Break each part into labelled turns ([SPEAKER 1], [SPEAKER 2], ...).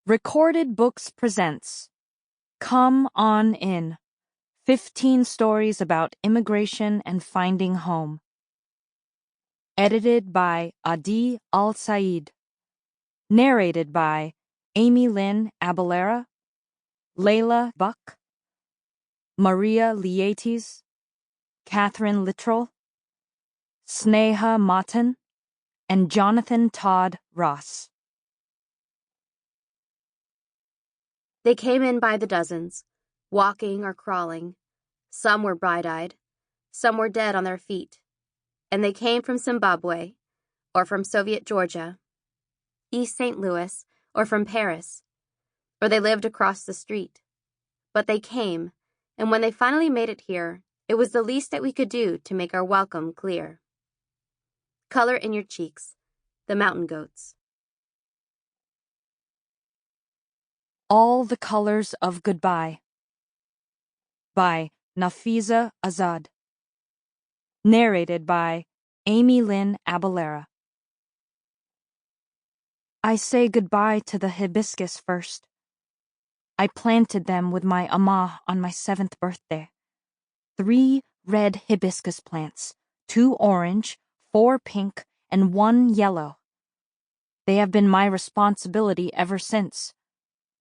[SPEAKER 1] Recorded Books presents Come On In, 15 Stories About Immigration and Finding Home. Edited by Alsaid. Narrated by Amielynn Abellera, Leila Buck, Maria Liatis, Katherine Littrell, Sneha Mathan, and Jonathan Todd Ross.
[SPEAKER 2] They came in by the dozens, walking or crawling. Some were bright-eyed, some were dead on their feet, and they came from Zimbabwe, or from Soviet Georgia, East St. Louis, or from Paris, or they lived across the street. But they came, and when they finally made it here, it was the least that we could do to make our welcome clear. Color in your cheeks, the mountain goats.
[SPEAKER 1] All the Colors of Goodbye by Nafiza Azad. Narrated by Amielynn Abellera. I say goodbye to the hibiscus first. I planted them with my ama on my 7th birthday. 3 red hibiscus plants, 2 orange, 4 pink, and 1 yellow. They have been my responsibility ever since.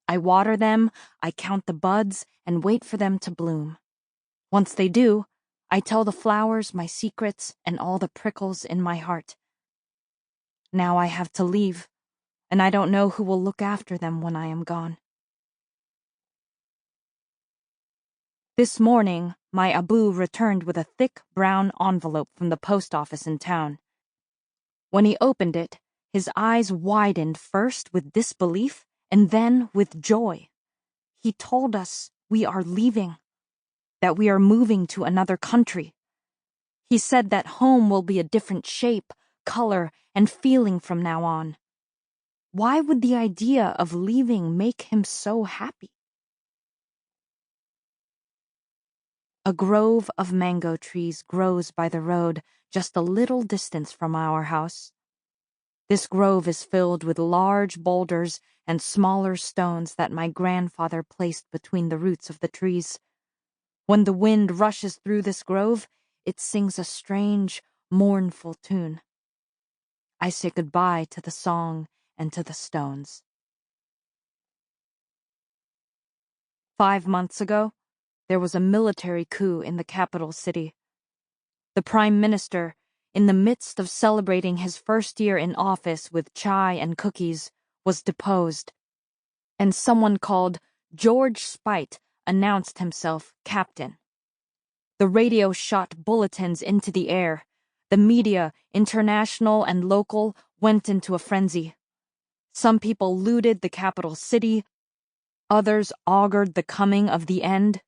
[SPEAKER 1] I water them, I count the buds, and wait for them to bloom. Once they do, I tell the flowers my secrets and all the prickles in my heart. Now I have to leave, and I don't know who will look after them when I am gone. This morning, my Abu returned with a thick brown envelope from the post office in town. When he opened it, his eyes widened first with disbelief and then with joy. He told us we are leaving, that we are moving to another country. He said that home will be a different shape, color, and feeling from now on. Why would the idea of leaving make him so happy? A grove of mango trees grows by the road just a little distance from our house. This grove is filled with large boulders and smaller stones that my grandfather placed between the roots of the trees. When the wind rushes through this grove, it sings a strange, mournful tune. I say goodbye to the song and to the stones. 5 months ago, there was a military coup in the capital city. The Prime Minister, in the midst of celebrating his first year in office with chai and cookies, was deposed, and someone called George Speight announced himself captain. The radio shot bulletins into the air. The media, international and local, went into a frenzy. Some people looted the capital city. Others augured the coming of the end.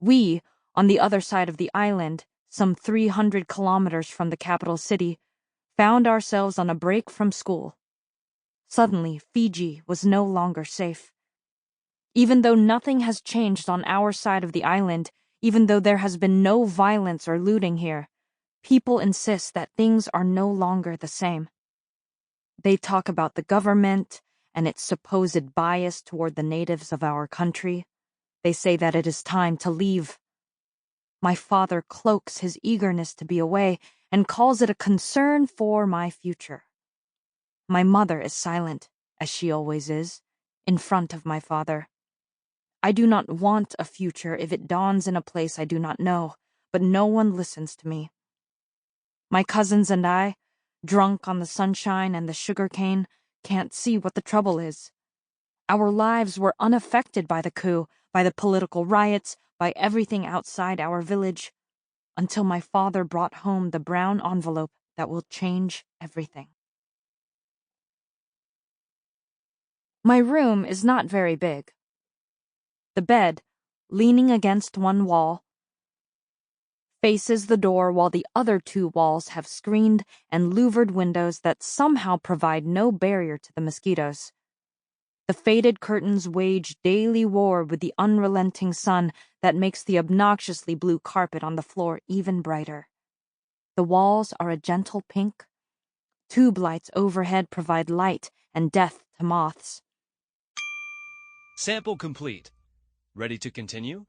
[SPEAKER 1] We, on the other side of the island, some 300 kilometers from the capital city, found ourselves on a break from school. Suddenly, Fiji was no longer safe. Even though nothing has changed on our side of the island, even though there has been no violence or looting here, people insist that things are no longer the same. They talk about the government and its supposed bias toward the natives of our country. They say that it is time to leave. My father cloaks his eagerness to be away and calls it a concern for my future. My mother is silent, as she always is, in front of my father. I do not want a future if it dawns in a place I do not know, but no one listens to me. My cousins and I, drunk on the sunshine and the sugar cane, can't see what the trouble is. Our lives were unaffected by the coup, by the political riots, by everything outside our village, until my father brought home the brown envelope that will change everything. My room is not very big. The bed, leaning against one wall, faces the door while the other 2 walls have screened and louvered windows that somehow provide no barrier to the mosquitoes. The faded curtains wage daily war with the unrelenting sun that makes the obnoxiously blue carpet on the floor even brighter. The walls are a gentle pink. Tube lights overhead provide light and death to moths.
[SPEAKER 3] Sample complete. Ready to continue?